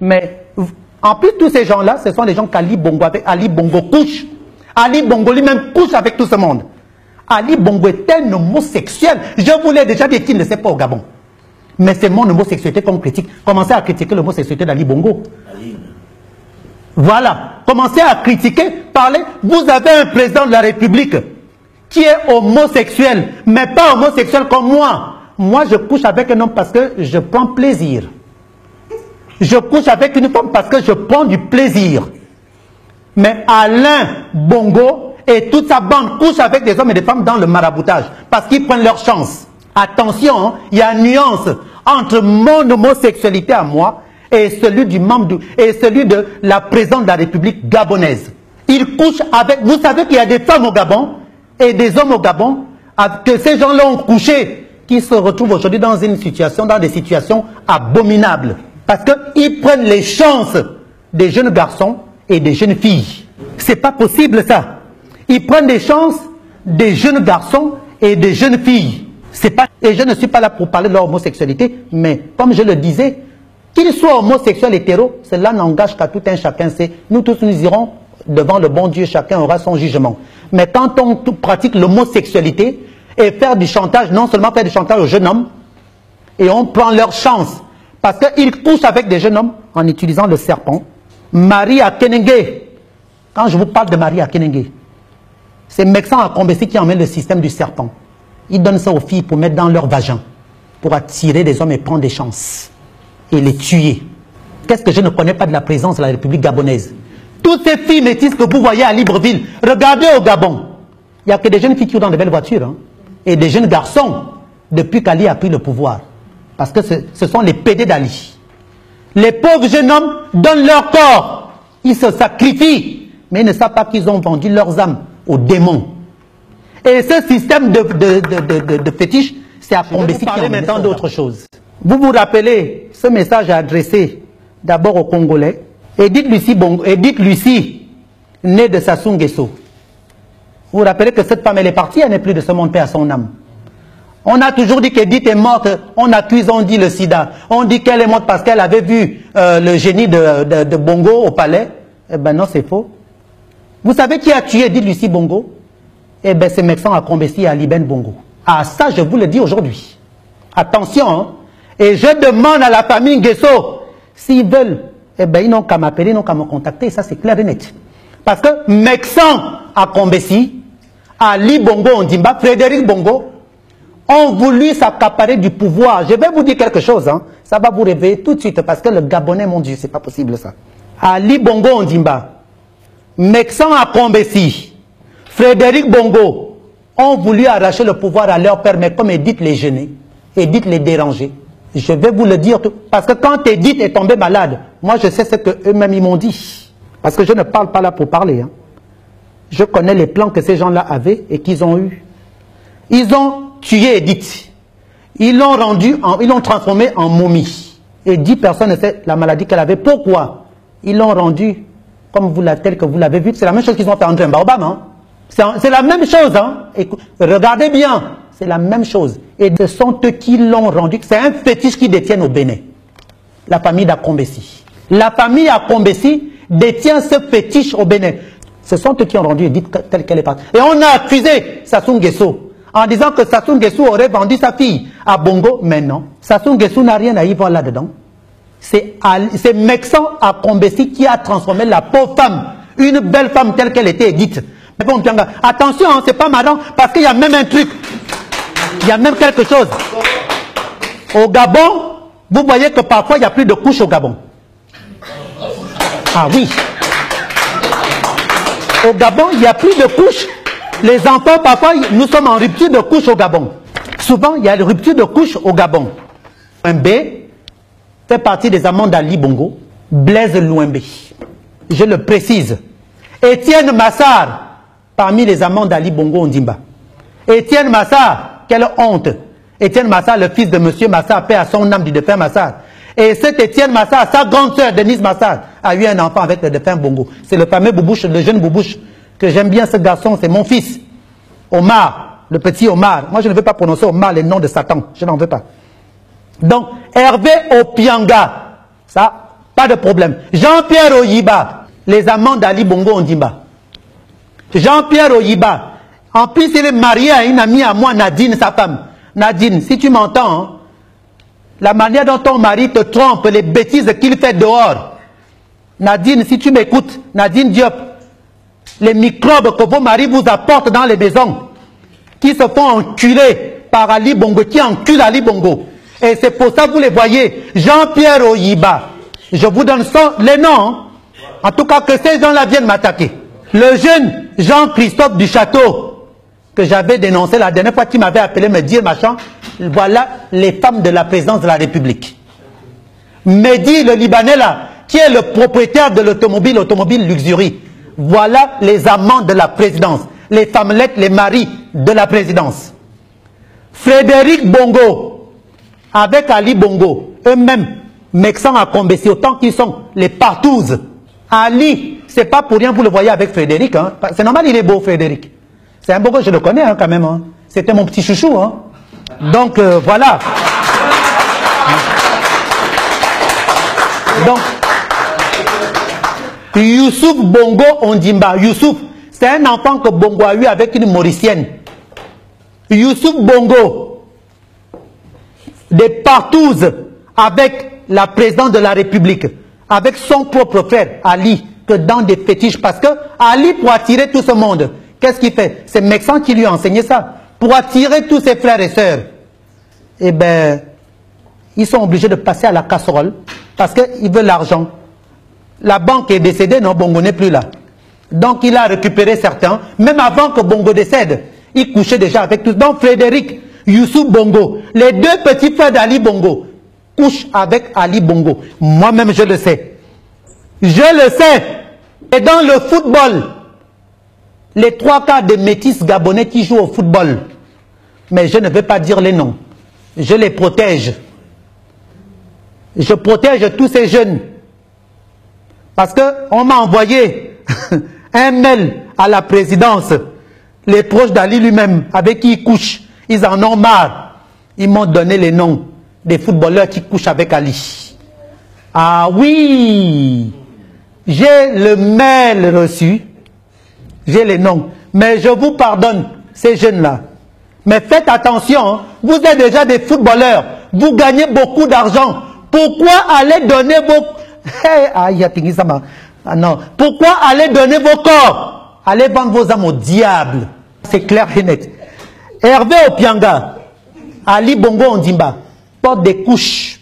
Mais en plus, tous ces gens-là, ce sont les gens qu'Ali Bongo, avec Ali Bongo couche. Ali Bongo lui-même couche avec tout ce monde. Ali Bongo est un homosexuel. Je vous l'ai déjà dit qu'il ne sait pas au Gabon. Mais c'est mon homosexualité qu'on critique. Commencez à critiquer l'homosexualité d'Ali Bongo. Voilà. Commencez à critiquer, parler. Vous avez un président de la République qui est homosexuel, mais pas homosexuel comme moi. Moi, je couche avec un homme parce que je prends plaisir. Je couche avec une femme parce que je prends du plaisir. Mais Alain Bongo et toute sa bande couchent avec des hommes et des femmes dans le maraboutage parce qu'ils prennent leur chance. Attention, hein, il y a une nuance entre mon homosexualité à moi et celui du membre et celui de la présidente de la République gabonaise. Ils couchent avec... Vous savez qu'il y a des femmes au Gabon et des hommes au Gabon que ces gens-là ont couché, qui se retrouvent aujourd'hui dans des situations abominables. Parce qu'ils prennent les chances des jeunes garçons et des jeunes filles. C'est pas possible ça. Ils prennent des chances des jeunes garçons et des jeunes filles. C'est pas... Et je ne suis pas là pour parler de leur homosexualité, mais comme je le disais, qu'ils soient homosexuels, hétéros, cela n'engage qu'à tout un chacun. Nous tous nous irons devant le bon Dieu, chacun aura son jugement. Mais quand on pratique l'homosexualité et faire du chantage, non seulement faire du chantage aux jeunes hommes, et on prend leur chance, parce qu'ils couchent avec des jeunes hommes en utilisant le serpent. Marie Akenenge, quand je vous parle de Marie Akenenge, c'est Mexan Akombesi qui emmène le système du serpent. Ils donnent ça aux filles pour mettre dans leur vagin, pour attirer des hommes et prendre des chances, et les tuer. Qu'est-ce que je ne connais pas de la présence de la République gabonaise? Toutes ces filles métisses que vous voyez à Libreville, regardez au Gabon. Il n'y a que des jeunes filles qui ont dans de belles voitures, hein, et des jeunes garçons, depuis qu'Ali a pris le pouvoir. Parce que ce sont les PD d'Ali. Les pauvres jeunes hommes donnent leur corps. Ils se sacrifient. Mais ils ne savent pas qu'ils ont vendu leurs âmes aux démons. Et ce système de fétiche, c'est à Combesi qui en maintenant d'autres choses. Vous vous rappelez, ce message est adressé d'abord aux Congolais. Edith Lucie, née de Sassou Nguesso. Vous vous rappelez que cette femme, elle est partie, elle n'est plus de ce monde, paix à son âme. On a toujours dit qu'Edith est morte, on accuse, on dit le sida. On dit qu'elle est morte parce qu'elle avait vu le génie de Bongo au palais. Eh ben non, c'est faux. Vous savez qui a tué Edith Lucie Bongo? Eh ben c'est Mexan Akombesi et Ali Ben Bongo. Ah ça, je vous le dis aujourd'hui. Attention, hein. Et je demande à la famille Nguesso, s'ils veulent, eh ben ils n'ont qu'à m'appeler, ils n'ont qu'à me contacter, ça c'est clair et net. Parce que Mexan Akombesi, Ali Bongo Ondimba, Frédéric Bongo, ont voulu s'accaparer du pouvoir. Je vais vous dire quelque chose, hein. Ça va vous réveiller tout de suite, parce que le Gabonais, mon Dieu, c'est pas possible ça. Ali Bongo Ondimba, Mexan Akombesi, Frédéric Bongo ont voulu arracher le pouvoir à leur père, mais comme Edith les gêner, Edith les déranger. Je vais vous le dire, parce que quand Edith est tombée malade, moi je sais ce qu'eux-mêmes ils m'ont dit. Parce que je ne parle pas là pour parler, hein. Je connais les plans que ces gens-là avaient et qu'ils ont eus. Ils ont tué Edith. Ils l'ont transformée en momie. Et 10 personnes ne sait la maladie qu'elle avait. Pourquoi? Ils l'ont rendue comme tel que vous l'avez vu. C'est la même chose qu'ils ont fait à André Mbaobam, hein. C'est la même chose, hein. Écoute, regardez bien, c'est la même chose. Et ce sont eux qui l'ont rendu. C'est un fétiche qui détiennent au Bénin. La famille d'Akombesi. La famille Akombesi détient ce fétiche au Bénin. Ce sont eux qui ont rendu Edith telle qu'elle est partie. Et on a accusé Sassou Nguesso en disant que Sassou Nguesso aurait vendu sa fille à Bongo. Mais non, Sassou Nguesso n'a rien à y voir là-dedans. C'est Mexan Akombesi qui a transformé la pauvre femme, une belle femme telle qu'elle était Edith. Mais bon, attention, hein, c'est pas marrant, parce qu'il y a même un truc. Il y a même quelque chose. Au Gabon, vous voyez que parfois il n'y a plus de couches au Gabon. Ah oui. Au Gabon, il n'y a plus de couches. Les enfants, parfois, nous sommes en rupture de couches au Gabon. Souvent, il y a une rupture de couches au Gabon. Louembe fait partie des amants d'Ali Bongo. Blaise Louembe. Je le précise. Étienne Massar, parmi les amants d'Ali Bongo Ondimba. Étienne Massar, quelle honte. Étienne Massar, le fils de monsieur Massar, paix à son âme du défunt Massar. Et cet Étienne Massar, sa grande sœur Denise Massar, a eu un enfant avec le défunt Bongo. C'est le fameux Boubouche, le jeune Boubouche, que j'aime bien ce garçon, c'est mon fils. Omar, le petit Omar. Moi, je ne veux pas prononcer Omar les noms de Satan. Je n'en veux pas. Donc, Hervé Opianga, ça, pas de problème. Jean-Pierre Oyiba, les amants d'Ali Bongo Ondimba. Jean-Pierre Oyiba, en plus il est marié à une amie à moi, Nadine, sa femme. Nadine, si tu m'entends, hein, la manière dont ton mari te trompe, les bêtises qu'il fait dehors. Nadine, si tu m'écoutes, Nadine Diop, les microbes que vos maris vous apportent dans les maisons, qui se font enculer par Ali Bongo, qui encule Ali Bongo. Et c'est pour ça que vous les voyez. Jean-Pierre Oyiba, je vous donne les noms. Hein. En tout cas, que ces gens-là viennent m'attaquer. Le jeune Jean-Christophe du Château, que j'avais dénoncé la dernière fois, qui m'avait appelé me dire, machin, voilà les femmes de la présidence de la République. Mehdi, le Libanais là, qui est le propriétaire de l'automobile Luxury. Voilà les amants de la présidence. Les femmelettes, les maris de la présidence. Frédéric Bongo, avec Ali Bongo, eux-mêmes, Mexan à Combessi, autant qu'ils sont les partouzes. Ali, c'est pas pour rien, vous le voyez avec Frédéric. Hein. C'est normal, il est beau, Frédéric. C'est un beau que je le connais hein, quand même. Hein. C'était mon petit chouchou. Hein. Donc, voilà. Donc, Youssouf Bongo Ondimba. Youssouf, c'est un enfant que Bongo a eu avec une Mauricienne. Youssouf Bongo, des partouzes avec la présidente de la République, avec son propre frère, Ali, que dans des fétiches. Parce que Ali, pour attirer tout ce monde, qu'est-ce qu'il fait? C'est Mexan qui lui a enseigné ça. Pour attirer tous ses frères et sœurs. Eh bien, ils sont obligés de passer à la casserole parce qu'ils veulent l'argent. La banque est décédée, non, Bongo n'est plus là. Donc il a récupéré certains, même avant que Bongo décède. Il couchait déjà avec tous. Donc Frédéric, Youssouf Bongo, les deux petits frères d'Ali Bongo, couchent avec Ali Bongo. Moi-même, je le sais. Je le sais. Et dans le football, les 3/4 des métis gabonais qui jouent au football, mais je ne vais pas dire les noms. Je les protège. Je protège tous ces jeunes. Parce qu'on m'a envoyé un mail à la présidence. Les proches d'Ali lui-même, avec qui il couche, ils en ont marre. Ils m'ont donné les noms des footballeurs qui couchent avec Ali. Ah oui, j'ai le mail reçu. J'ai les noms. Mais je vous pardonne, ces jeunes-là. Mais faites attention, vous êtes déjà des footballeurs. Vous gagnez beaucoup d'argent. Pourquoi aller donner vos... Ah non. Pourquoi aller donner vos corps? Allez vendre vos âmes au diable. C'est clair et net. Hervé Opianga, Ali Bongo Ondimba, porte des couches